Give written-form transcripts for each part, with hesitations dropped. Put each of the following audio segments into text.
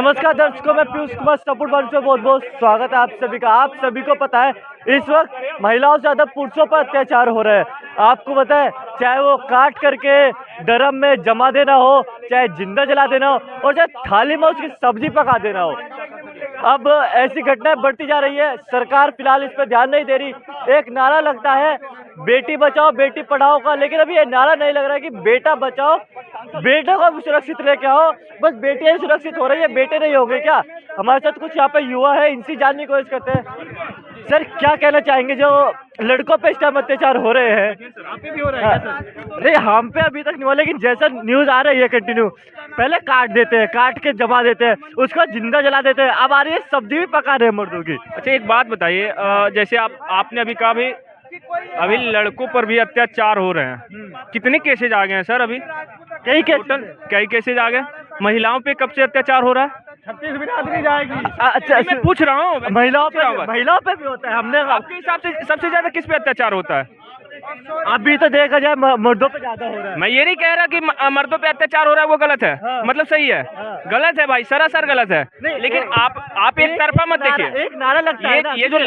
नमस्कार दर्शकों, मैं पीयूष कुमार सपोर्ट मंच में बहुत बहुत स्वागत है आप सभी का। आप सभी को पता है इस वक्त महिलाओं से ज़्यादा पुरुषों पर अत्याचार हो रहा है। आपको पता है, चाहे वो काट करके ड्रम में जमा देना हो, चाहे जिंदा जला देना हो, और चाहे थाली में उसकी सब्जी पका देना हो। अब ऐसी घटनाएं बढ़ती जा रही है। सरकार फिलहाल इस पर ध्यान नहीं दे रही। एक नारा लगता है बेटी बचाओ बेटी पढ़ाओ का, लेकिन अभी ये नारा नहीं लग रहा है कि बेटा बचाओ, बेटे को भी सुरक्षित लेके आओ। बस बेटियां ही सुरक्षित हो रही है, बेटे नहीं हो गए क्या? हमारे साथ कुछ यहाँ पे युवा है, इनसे जानने की कोशिश करते हैं। सर, क्या कहना चाहेंगे जो लड़कों पे इस टाइम अत्याचार हो रहे हैं? आप पे भी हो रहा है क्या सर? नहीं, हम पे अभी तक नहीं हुआ, लेकिन जैसा न्यूज आ रही है कंटिन्यू, पहले काट देते हैं, काट के जमा देते हैं, उसको जिंदा जला देते हैं, अब आ रही है सब्जी भी पका रहे हैं मर्दों की। अच्छा, एक बात बताइए, जैसे आपने अभी कहा भी अभी लड़कों पर भी अत्याचार हो रहे हैं, कितने केसेज आ गए हैं सर? अभी कई टोटल कई केसेज आ गए। महिलाओं पे कब से अत्याचार हो रहा है? 36 मिनट नहीं जाएगी। अच्छा, मैं पूछ रहा हूँ, महिलाओं पे भी होता है। हमने आपके हिसाब से सबसे ज्यादा किस पे अत्याचार होता है? अभी तो देखा जाए मर्दों पे ज्यादा हो रहा है। मैं ये नहीं कह रहा कि मर्दों पे अत्याचार हो रहा है वो गलत है। हाँ। मतलब सही है। हाँ। गलत है भाई, सरासर गलत है। लेकिन आप एक तरफा मत देखिए। एक नारा लगता है ना, ये जो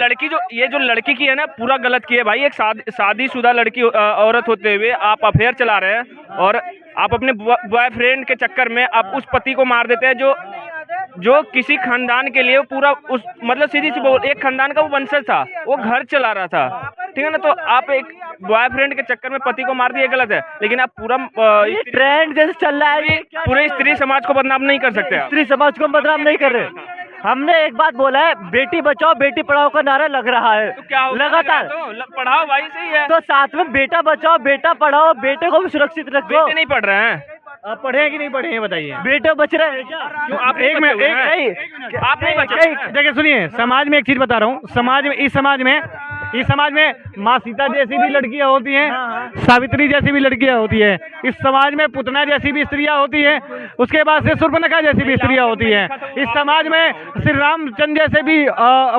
लड़की की है ना, पूरा गलत की है भाई। एक शादीशुदा लड़की औरत होते हुए आप अफेयर चला रहे हैं और आप अपने बॉयफ्रेंड के चक्कर में आप उस पति को मार देते हैं जो किसी खानदान के लिए पूरा उस मतलब सीधी सी बोल, एक खानदान का वो वंशज था, वो घर चला रहा था, ठीक है ना। तो आप एक बॉयफ्रेंड के चक्कर में पति को मार दिए, गलत है। लेकिन आप पूरा ट्रेंड जैसे चल रहा है, पूरे स्त्री समाज को बदनाम नहीं कर सकते। स्त्री समाज को बदनाम नहीं कर रहे। हमने एक बात बोला है, बेटी बचाओ बेटी पढ़ाओ का नारा लग रहा है तो क्या लगातार। तो पढ़ाओ भाई, सही है। तो साथ में बेटा बचाओ बेटा पढ़ाओ, बेटे को भी सुरक्षित रखो। बेटे नहीं पढ़ रहे हैं? आप पढ़े हैं कि नहीं पढ़े हैं बताइए। बेटे बच रहे हैं क्या? क्यों आप एक मिनट, आप नहीं बचे? देखिए सुनिए, समाज में एक चीज बता रहा हूँ। इस समाज में माँ सीता जैसी भी लड़कियां होती हैं, सावित्री जैसी भी लड़कियां होती हैं। इस समाज में पुतना जैसी भी स्त्रियां होती हैं, उसके बाद से शूर्पणखा जैसी भी स्त्रियां होती हैं। इस समाज में श्री रामचंद्र जैसे भी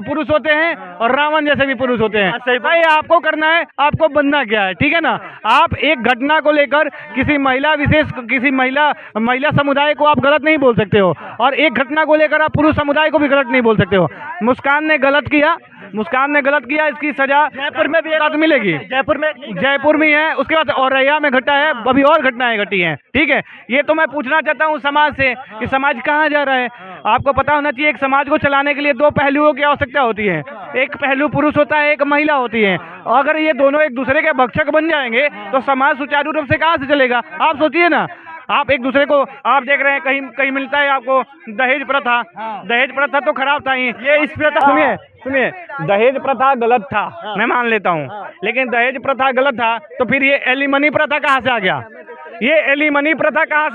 पुरुष होते हैं और रावण जैसे भी पुरुष होते हैं। भाई, आपको करना है, आपको बनना क्या है, ठीक है ना। आप एक घटना को लेकर किसी महिला विशेष, किसी महिला समुदाय को आप गलत नहीं बोल सकते हो, और एक घटना को लेकर आप पुरुष समुदाय को भी गलत नहीं बोल सकते हो। मुस्कान ने गलत किया, इसकी सजा जयपुर में भी रात मिलेगी। जयपुर में है, उसके बाद औरैया में घटा है, अभी और घटनाएं घटी हैं, ठीक है। ये तो मैं पूछना चाहता हूँ समाज से कि समाज कहाँ जा रहा है। आपको पता होना चाहिए, एक समाज को चलाने के लिए दो पहलुओं की आवश्यकता होती है। एक पहलू पुरुष होता है, एक महिला होती है। अगर ये दोनों एक दूसरे के भक्षक बन जाएंगे तो समाज सुचारू रूप से कहाँ से चलेगा? आप सोचिए ना। आप एक दूसरे को, आप देख रहे हैं कहीं मिलता है आपको दहेज प्रथा तो खराब था ही। ये इस प्रथा, सुनिए, दहेज प्रथा गलत था, मैं मान लेता हूँ, लेकिन दहेज प्रथा गलत था तो फिर ये एलिमनी प्रथा कहाँ से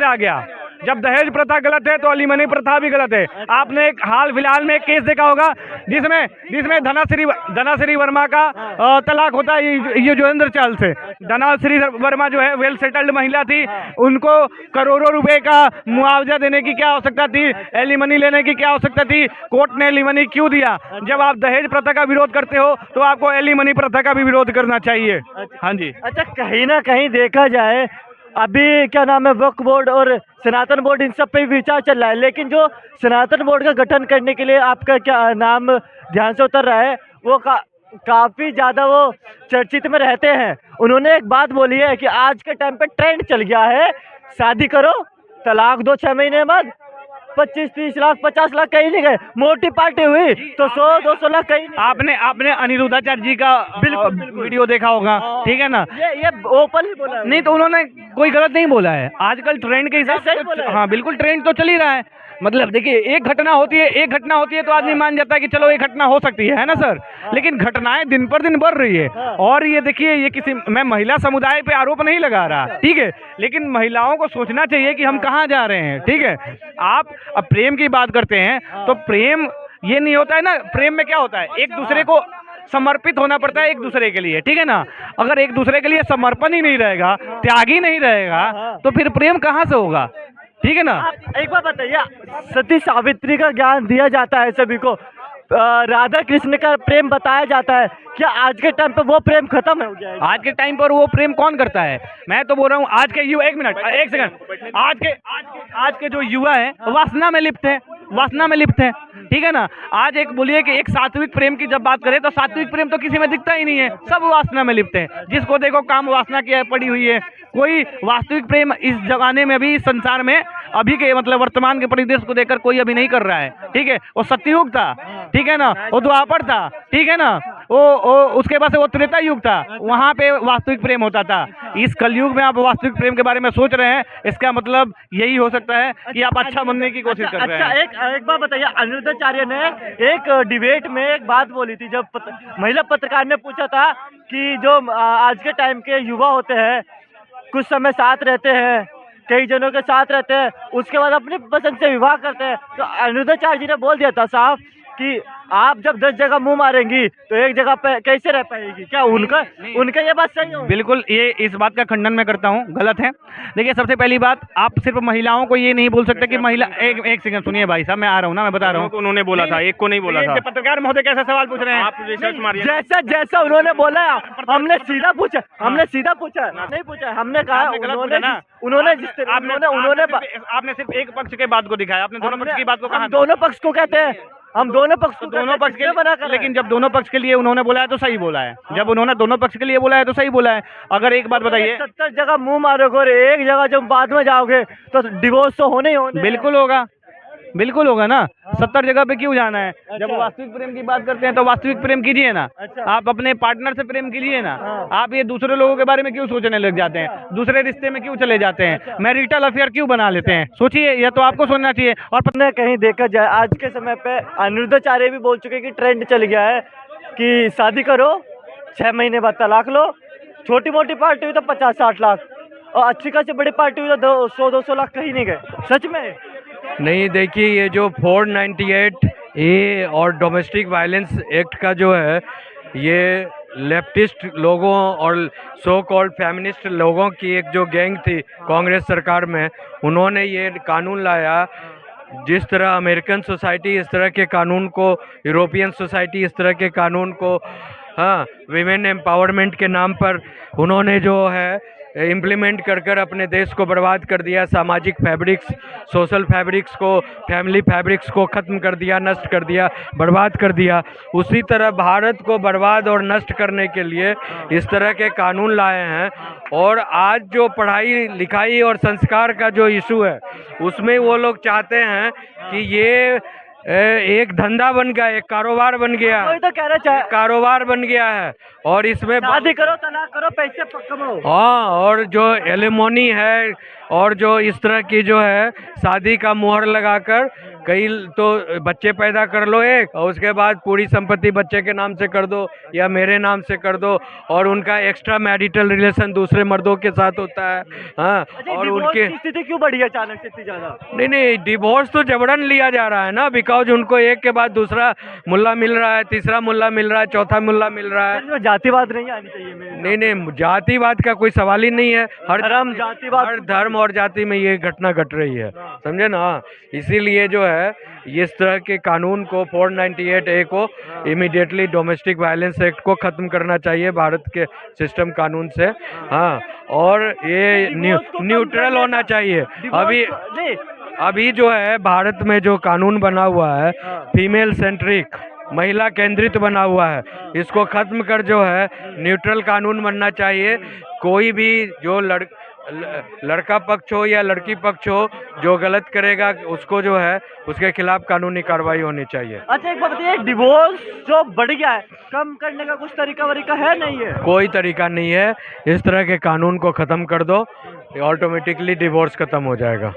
आ गया? जब दहेज प्रथा गलत है तो एलिमनी प्रथा भी गलत है। आपने एक हाल फिलहाल में एक केस देखा होगा जिसमें धनाश्री वर्मा का तलाक होता है युजवेंद्र चाल से। धनाश्री वर्मा जो है वेल सेटल्ड महिला थी, उनको करोड़ों रुपए का मुआवजा देने की क्या आवश्यकता थी? एलिमनी लेने की क्या आवश्यकता थी? कोर्ट ने एलिमनी क्यों दिया? जब आप दहेज प्रथा का विरोध करते हो तो आपको एलिमनी प्रथा का भी विरोध करना चाहिए। हाँ जी। अच्छा, कहीं ना कहीं देखा जाए, अभी क्या नाम है, वक्फ बोर्ड और सनातन बोर्ड, इन सब पे भी विचार चल रहा है, लेकिन जो सनातन बोर्ड का गठन करने के लिए आपका क्या नाम ध्यान से उतर रहा है, वो काफी ज्यादा वो चर्चित में रहते हैं। उन्होंने एक बात बोली है कि आज के टाइम पे ट्रेंड चल गया है, शादी करो तलाक दो 6 महीने बाद, 25-30 लाख 50 लाख कहीं नहीं गए। मोटी पार्टी हुई तो 100-200 लाख कहीं नहीं। आपने अनिरुद्धाचार्य जी का बिल्कुल वीडियो देखा होगा, ठीक है ना। ये ओपन ही बोला नहीं, तो उन्होंने कोई गलत नहीं बोला है। आजकल ट्रेंड के हिसाब से, हाँ बिल्कुल, ट्रेंड तो चल ही रहा है। मतलब देखिए, एक घटना होती है तो आदमी मान जाता है कि चलो एक घटना हो सकती है ना सर। लेकिन घटनाएं दिन पर दिन बढ़ रही है। और ये देखिए, ये मैं महिला समुदाय पे आरोप नहीं लगा रहा, ठीक है, लेकिन महिलाओं को सोचना चाहिए कि हम कहाँ जा रहे हैं, ठीक है। आप अब प्रेम की बात करते हैं तो प्रेम ये नहीं होता है ना। प्रेम में क्या होता है, एक दूसरे को समर्पित होना पड़ता है एक दूसरे के लिए, ठीक है ना। अगर एक दूसरे के लिए समर्पण ही नहीं रहेगा, त्याग ही नहीं रहेगा, तो फिर प्रेम कहाँ से होगा, ठीक है ना। एक बार बताइए, सती सावित्री का ज्ञान दिया जाता है सभी को, राधा कृष्ण का प्रेम बताया जाता है, क्या आज के टाइम पर वो प्रेम खत्म हो गया है? आज के टाइम पर वो प्रेम कौन करता है? मैं तो बोल रहा हूँ आज के युवा, एक सेकंड, आज के जो युवा है वासना में लिप्त है। वासना में लिप्त है। ठीक है ना। आज एक बोलिए कि एक सात्विक प्रेम की जब बात करें तो सात्विक प्रेम तो किसी में दिखता ही नहीं है, सब वासना में लिप्त है। जिसको देखो काम वासना की पड़ी हुई है। कोई वास्तविक प्रेम इस जमाने में भी, इस संसार में अभी के मतलब वर्तमान के परिदृश्य को देखकर कोई अभी नहीं कर रहा है। ठीक है। वो सत्ययुग था, ठीक है ना, वो द्वापर था, ठीक है ना, वो उसके बाद से वो त्रेता युग था, वहां पे वास्तविक प्रेम होता था। इस कलयुग में आप वास्तविक प्रेम के बारे में सोच रहे हैं, इसका मतलब यही हो सकता है कि आप अच्छा बनने की कोशिश कर रहे हैं। अच्छा, एक बात बताइए, अनिरुद्धाचार्य ने एक डिबेट में एक बात बोली थी, जब महिला पत्रकार ने पूछा था कि जो आज के टाइम के युवा होते हैं, कुछ समय साथ रहते हैं, कई जनों के साथ रहते हैं, उसके बाद अपनी पसंद से विवाह करते हैं, तो अनिरुद्धाचार्य जी ने बोल दिया था साफ कि आप जब 10 जगह मुंह मारेंगी तो एक जगह पे कैसे रह पाएगी। क्या उनका ये बात सही हो? बिल्कुल, ये इस बात का खंडन मैं करता हूँ, गलत है। देखिए, सबसे पहली बात, आप सिर्फ महिलाओं को ये नहीं बोल सकते कि महिला, एक सेकंड सुनिए भाई साहब, मैं आ रहा हूँ ना, मैं बता रहा हूँ। उन्होंने बोला था, एक को नहीं बोला था। पत्रकार महोदय कैसा सवाल पूछ रहे हैं आप रिसर्च मारिए। जैसा जैसा उन्होंने बोला, हमने सीधा पूछा, नहीं पूछा, हमने कहा आपने सिर्फ एक पक्ष के बात को दिखाया, आपने दोनों पक्ष की बात को कहा। हम दोनों पक्ष को कहते हैं, हम दोनों पक्ष को दोनों पक्ष के बना कर, लेकिन जब दोनों पक्ष के लिए उन्होंने बोला है तो सही बोला है। जब उन्होंने दोनों पक्ष के लिए बोला है तो सही बोला है। अगर एक बात बताइए, 70 जगह मुंह मारोगे और एक जगह जब बाद में जाओगे तो डिवोर्स तो होने ही होने। बिल्कुल होगा, बिल्कुल होगा ना। 70 जगह पे क्यों जाना है? जब वास्तविक प्रेम की बात करते हैं तो वास्तविक प्रेम कीजिए ना। आप अपने पार्टनर से प्रेम कीजिए ना। आप ये दूसरे लोगों के बारे में क्यों सोचने लग जाते हैं? दूसरे रिश्ते में क्यों चले जाते हैं? मैरिटल अफेयर क्यों बना लेते हैं? सोचिए, यह तो आपको सोचना चाहिए। और पता कहीं देखा जाए आज के समय पे अनिरुद्धाचार्य भी बोल चुके हैं कि ट्रेंड चल गया है कि शादी करो, 6 महीने बाद तलाक लो, छोटी मोटी पार्टी हुई तो 50-60 लाख, और अच्छी खासी बड़ी पार्टी हुई तो 100-200 लाख कहीं नहीं गए। सच में नहीं, देखिए, ये जो 498 ए और डोमेस्टिक वायलेंस एक्ट का जो है, ये लेफ्टिस्ट लोगों और सो कॉल्ड फेमिनिस्ट लोगों की एक जो गैंग थी कांग्रेस सरकार में, उन्होंने ये कानून लाया। जिस तरह अमेरिकन सोसाइटी इस तरह के कानून को, यूरोपियन सोसाइटी इस तरह के कानून को, हाँ, विमेन एम्पावरमेंट के नाम पर उन्होंने जो है इम्प्लीमेंट कर कर अपने देश को बर्बाद कर दिया। सामाजिक फैब्रिक्स, सोशल फैब्रिक्स को, फैमिली फैब्रिक्स को ख़त्म कर दिया, नष्ट कर दिया, बर्बाद कर दिया। उसी तरह भारत को बर्बाद और नष्ट करने के लिए इस तरह के कानून लाए हैं। और आज जो पढ़ाई लिखाई और संस्कार का जो इशू है, उसमें वो लोग चाहते हैं कि ये एक धंधा बन गया, एक कारोबार बन गया, तो कह रहे कारोबार बन गया है। और इसमें शादी करो, तलाक करो, पैसे कमाओ। हाँ, और जो एलिमोनी है और जो इस तरह की जो है शादी का मुहर लगाकर कई तो बच्चे पैदा कर लो एक, और उसके बाद पूरी संपत्ति बच्चे के नाम से कर दो या मेरे नाम से कर दो, और उनका एक्स्ट्रा मैरिटल रिलेशन दूसरे मर्दों के साथ होता है। हाँ, और उनके स्थिति क्यों बढ़ी है अचानक से इतनी ज्यादा? नहीं, डिवोर्स तो जबरन लिया जा रहा है ना, बिकॉज उनको एक के बाद दूसरा मुल्ला मिल रहा है, तीसरा मुल्ला मिल रहा है, चौथा मुल्ला मिल रहा है। जातिवाद नहीं आनी चाहिए। नहीं, जातिवाद का कोई सवाल ही नहीं है। हर धर्म, जातिवाद, हर धर्म और जाति में ये घटना घट रही है, समझे ना। इसीलिए जो है इस तरह के कानून को 498 ए को इमीडिएटली डोमेस्टिक वायलेंस एक्ट को ख़त्म करना चाहिए भारत के सिस्टम कानून से। हाँ, और ये न्यूट्रल होना चाहिए। अभी जो है भारत में जो कानून बना हुआ है, फीमेल सेंट्रिक, महिला केंद्रित बना हुआ है, इसको ख़त्म कर जो है न्यूट्रल कानून बनना चाहिए। कोई भी जो लड़का पक्ष हो या लड़की पक्ष हो, जो गलत करेगा उसको जो है उसके खिलाफ कानूनी कार्रवाई होनी चाहिए। अच्छा, एक बात बताइए, डिवोर्स जो बढ़ गया है, कम करने का कुछ तरीका है? नहीं है, कोई तरीका नहीं है। इस तरह के कानून को ख़त्म कर दो, ऑटोमेटिकली डिवोर्स खत्म हो जाएगा।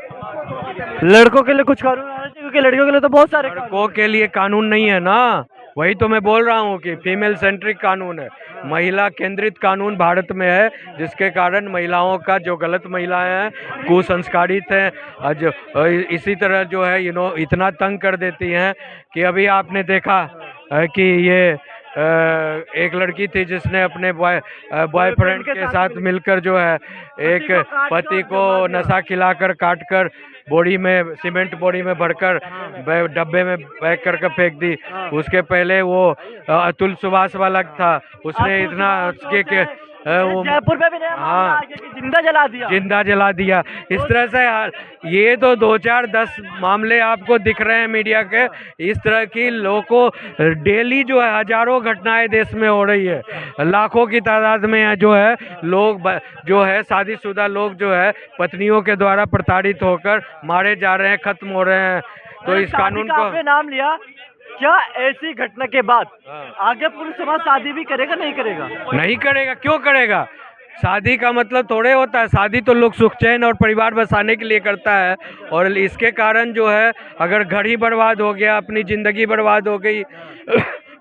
लड़कों के लिए कुछ कानून आना चाहिए, क्योंकि लड़कियों के लिए तो बहुत सारे लड़कों के लिए कानून नहीं है ना, वही तो मैं बोल रहा हूँ कि फीमेल सेंट्रिक कानून है, महिला केंद्रित कानून भारत में है, जिसके कारण महिलाओं का जो गलत महिलाएं हैं, कुसंस्कारित हैं, इसी तरह जो है इतना तंग कर देती हैं कि अभी आपने देखा कि ये एक लड़की थी जिसने अपने बॉयफ्रेंड के साथ मिलकर जो है एक पति को नशा खिलाकर काटकर बोरी में, सीमेंट बोरी में भरकर डब्बे में पैक करके फेंक दी। उसके पहले वो अतुल सुभाष वाला था, उसने इतना वो जयपुर में भी नया मामला आ गया कि जिंदा जला दिया। जिंदा जला दिया। इस तरह से ये तो 2-4-10 मामले आपको दिख रहे हैं मीडिया के। इस तरह की लोगों को डेली जो है हजारों घटनाएं देश में हो रही है, लाखों की तादाद में जो है लोग जो है शादीशुदा लोग जो है पत्नियों के द्वारा प्रताड़ित होकर मारे जा रहे हैं, खत्म हो रहे हैं। तो इस कानून को आपने नाम लिया, क्या ऐसी घटना के बाद आगे पुरुष समाज शादी भी करेगा नहीं करेगा? नहीं करेगा। क्यों करेगा? शादी का मतलब थोड़े होता है, शादी तो लोग सुख चैन और परिवार बसाने के लिए करता है। और इसके कारण जो है अगर घर ही बर्बाद हो गया, अपनी ज़िंदगी बर्बाद हो गई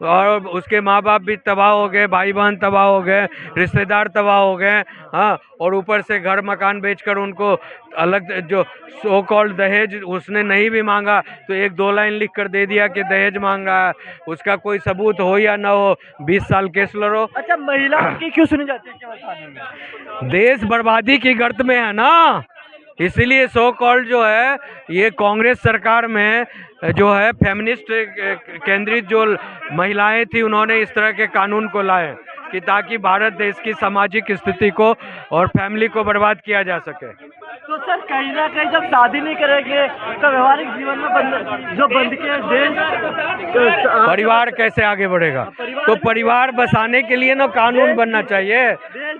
और उसके माँ बाप भी तबाह हो गए, भाई बहन तबाह हो गए, रिश्तेदार तबाह हो गए, हाँ, और ऊपर से घर मकान बेचकर उनको अलग जो सो कॉल्ड दहेज उसने नहीं भी मांगा तो 1-2 लाइन लिख कर दे दिया कि दहेज मांग रहा है, उसका कोई सबूत हो या ना हो 20 साल केस लड़ो। अच्छा, महिलाओं की क्यों सुनी जाती है केवल थाने में? देश बर्बादी की गर्त में है ना, इसीलिए सो कॉल्ड जो है ये कांग्रेस सरकार में जो है फेमिनिस्ट केंद्रित जो महिलाएं थी उन्होंने इस तरह के कानून को लाए कि ताकि भारत देश की सामाजिक स्थिति को और फैमिली को बर्बाद किया जा सके। तो सर कहीं ना कहीं जब शादी नहीं करेंगे तो व्यवहारिक जीवन में बंद के देश परिवार कैसे आगे बढ़ेगा? तो परिवार बसाने के लिए ना कानून बनना चाहिए,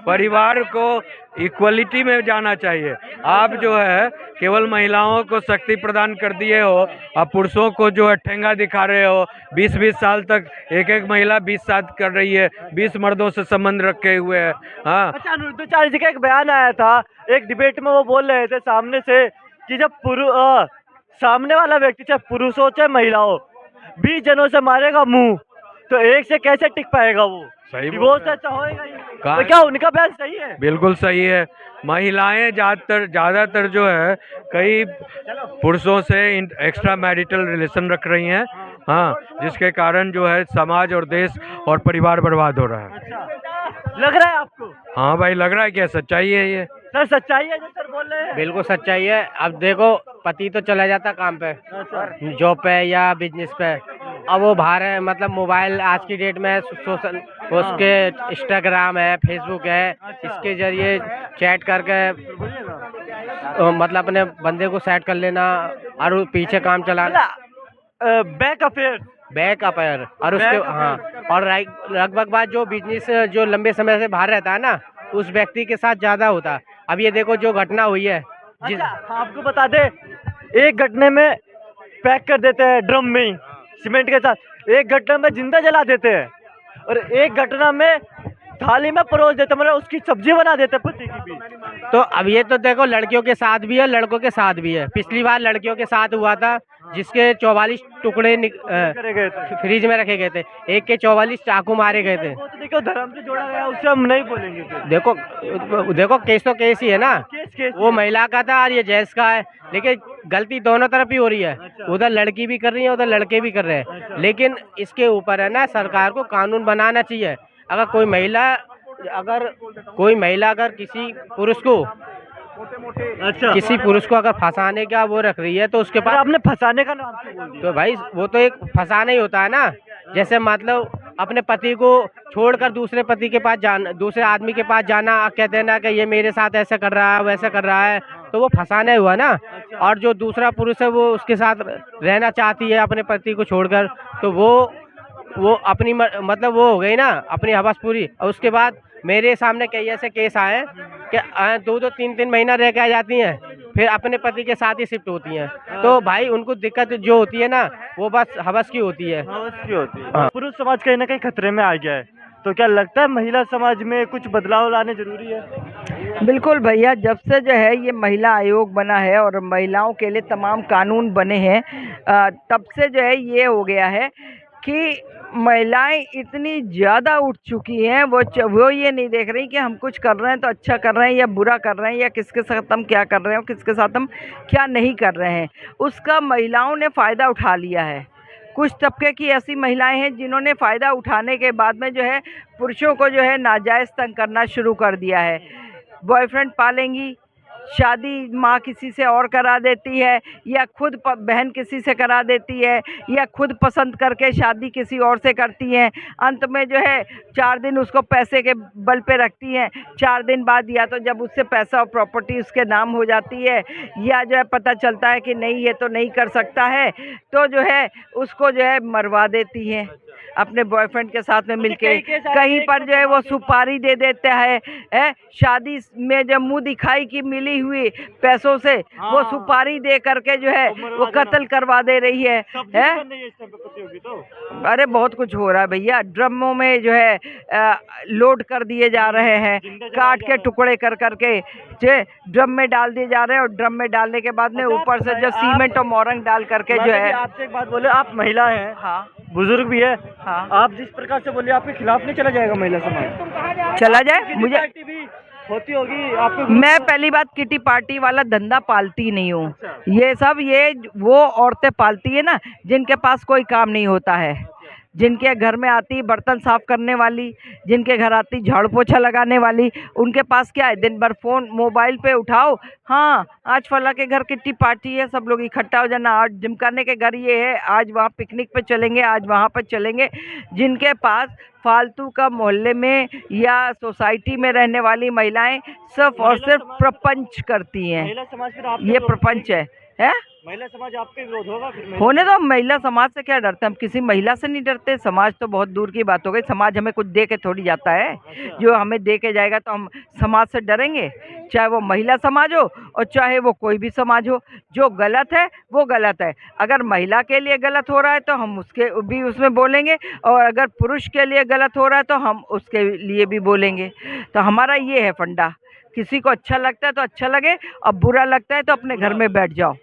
परिवार को इक्वलिटी में जाना चाहिए। आप जो है केवल महिलाओं को शक्ति प्रदान कर दिए हो, अब पुरुषों को जो है ठेंगा दिखा रहे हो। 20-20 साल तक एक महिला 20 शादी कर रही है, 20 मर्दों से संबंध रखे हुए है। हाँ, अच्छा, अनिरुद्धाचार्य जी का एक बयान आया था एक डिबेट में, वो बोल रहे थे सामने से कि जब सामने वाला व्यक्ति चाहे पुरुष हो चाहे महिला हो 20 जनों से मारेगा मुंह, तो एक से कैसे टिक पाएगा वो? सही डिवोर्स अच्छा होएगा ही। तो क्या उनका बयान सही है? बिल्कुल सही है। महिलाएं ज़्यादातर जो है कई पुरुषों से एक्स्ट्रा मैरिटल रिलेशन रख रही हैं, हाँ, जिसके कारण जो है समाज और देश और परिवार बर्बाद हो रहा है। अच्छा, लग रहा है आपको? हाँ भाई, लग रहा है। क्या सच्चाई है ये? सर सच्चाई है जो सर बोल रहे हैं? बिल्कुल सच्चाई है। अब देखो, पति तो चला जाता काम पे, जॉब पे या बिजनेस पे, अब वो बाहर है, मतलब मोबाइल आज की डेट में सोशल उसके इंस्टाग्राम है, फेसबुक है, इसके जरिए चैट करके मतलब अपने बंदे को सेट कर लेना और पीछे काम चलाना, बैक अफेयर और उसके हाँ, और लगभग बात जो बिजनेस जो लंबे समय से बाहर रहता है ना, उस व्यक्ति के साथ ज़्यादा होता है। अब ये देखो जो घटना हुई है, अच्छा, आपको बता दे, एक घटने में पैक कर देते हैं ड्रम में ही सीमेंट के साथ, एक घटना में जिंदा जला देते हैं, और एक घटना में थाली में परोस देते, मतलब उसकी सब्जी बना देते पति की भी। तो अब ये तो देखो लड़कियों के साथ भी है, लड़कों के साथ भी है। पिछली बार लड़कियों के साथ हुआ था जिसके 44 टुकड़े फ्रिज में रखे गए थे, एक के 44 चाकू मारे गए थे। वो तो देखो धर्म से जोड़ा गया, उससे हम नहीं बोलेंगे फिर। देखो केस तो केस ही है ना, केस वो महिला का था और ये जेंट्स का है, लेकिन गलती दोनों तरफ ही हो रही है। उधर लड़की भी कर रही है, उधर लड़के भी कर रहे हैं। लेकिन इसके ऊपर है ना, सरकार को कानून बनाना चाहिए। अगर कोई महिला अगर किसी पुरुष को किसी पुरुष को अगर फंसाने का वो रख रही है तो उसके पास, आपने फंसाने का नाम क्यों बोल दिया? तो भाई वो तो एक फंसाना ही होता है ना। जैसे मतलब अपने पति को छोड़कर दूसरे पति के पास जाना, दूसरे आदमी के पास जाना, कहते हैं ना कि ये मेरे साथ ऐसा कर रहा है वैसा कर रहा है, तो वो फंसाना हुआ ना। और जो दूसरा पुरुष है वो उसके साथ रहना चाहती है अपने पति को छोड़कर, तो वो अपनी मतलब वो हो गई ना अपनी हवस पूरी। और उसके बाद मेरे सामने कई ऐसे केस आए कि 2-2, 3-3 महीना रह के आ जाती हैं, फिर अपने पति के साथ ही शिफ्ट होती हैं। तो भाई उनको दिक्कत जो होती है ना, वो बस हवस की होती है। हाँ। पुरुष समाज कहीं ना कहीं खतरे में आ गया है, तो क्या लगता है महिला समाज में कुछ बदलाव लाने जरूरी है? बिल्कुल भैया, जब से जो है ये महिला आयोग बना है और महिलाओं के लिए तमाम कानून बने हैं, तब से जो है ये हो गया है कि महिलाएं इतनी ज़्यादा उठ चुकी हैं, वो ये नहीं देख रही कि हम कुछ कर रहे हैं तो अच्छा कर रहे हैं या बुरा कर रहे हैं, या किसके साथ हम क्या कर रहे हैं और किसके साथ हम क्या नहीं कर रहे हैं, उसका महिलाओं ने फ़ायदा उठा लिया है। कुछ तबके की ऐसी महिलाएं हैं जिन्होंने फ़ायदा उठाने के बाद में जो है पुरुषों को जो है नाजायज़ तंग करना शुरू कर दिया है। बॉयफ्रेंड पालेंगी, शादी माँ किसी से और करा देती है, या खुद बहन किसी से करा देती है, या खुद पसंद करके शादी किसी और से करती हैं। अंत में जो है 4 दिन उसको पैसे के बल पे रखती हैं, 4 दिन बाद या तो जब उससे पैसा और प्रॉपर्टी उसके नाम हो जाती है, या जो है पता चलता है कि नहीं ये तो नहीं कर सकता है, तो जो है उसको जो है मरवा देती हैं अपने बॉयफ्रेंड के साथ में मिलके। कहीं पर जो है वो सुपारी दे देता है, शादी में जब मुंह दिखाई की मिली हुई पैसों से वो सुपारी दे करके जो है वो कत्ल करवा दे रही है। अरे बहुत कुछ हो रहा है भैया, ड्रमों में जो है लोड कर दिए जा रहे हैं, काट के टुकड़े कर करके जो ड्रम में डाल दिए जा रहे हैं, और ड्रम में डालने के बाद में ऊपर से जो सीमेंट और मोरंग डाल करके जो है। आपसे एक बात बोले, आप महिला हैं, हाँ बुजुर्ग भी है, हाँ, आप जिस प्रकार से बोले आपके खिलाफ नहीं चला जाएगा महिला समाज? चला जाए। मुझे पार्टी भी होती होगी आपको। मैं पहली बात किटी पार्टी वाला धंधा पालती नहीं हूँ। ये सब ये वो औरतें पालती है ना जिनके पास कोई काम नहीं होता है, जिनके घर में आती बर्तन साफ करने वाली, जिनके घर आती झाड़ू पोछा लगाने वाली, उनके पास क्या है, दिन भर फोन मोबाइल पे उठाओ, हाँ आज फला के घर किट्टी पार्टी है, सब लोग इकट्ठा हो जाना, आज जिमकाने के घर ये है, आज वहाँ पिकनिक पे चलेंगे, आज वहाँ पर चलेंगे। जिनके पास फालतू का मोहल्ले में या सोसाइटी में रहने वाली महिलाएं सिर्फ और सिर्फ प्रपंच करती हैं, महिला समाज फिर आप ये प्रपंच है। महिला समाज आपके विरोध होगा फिर? होने दो, महिला समाज से क्या डरते हैं, हम किसी महिला से नहीं डरते। समाज तो बहुत दूर की बात हो गई, समाज हमें कुछ दे के थोड़ी जाता है। जो हमें दे के जाएगा तो हम समाज से डरेंगे? चाहे वो महिला समाज हो और चाहे वो कोई भी समाज हो, जो गलत है वो गलत है। अगर महिला के लिए गलत हो रहा है तो हम उसके भी उसमें बोलेंगे, और अगर पुरुष के लिए गलत हो रहा है तो हम उसके लिए भी बोलेंगे। तो हमारा ये है फंडा, किसी को अच्छा लगता है तो अच्छा लगे, और बुरा लगता है तो अपने घर में बैठ जाओ।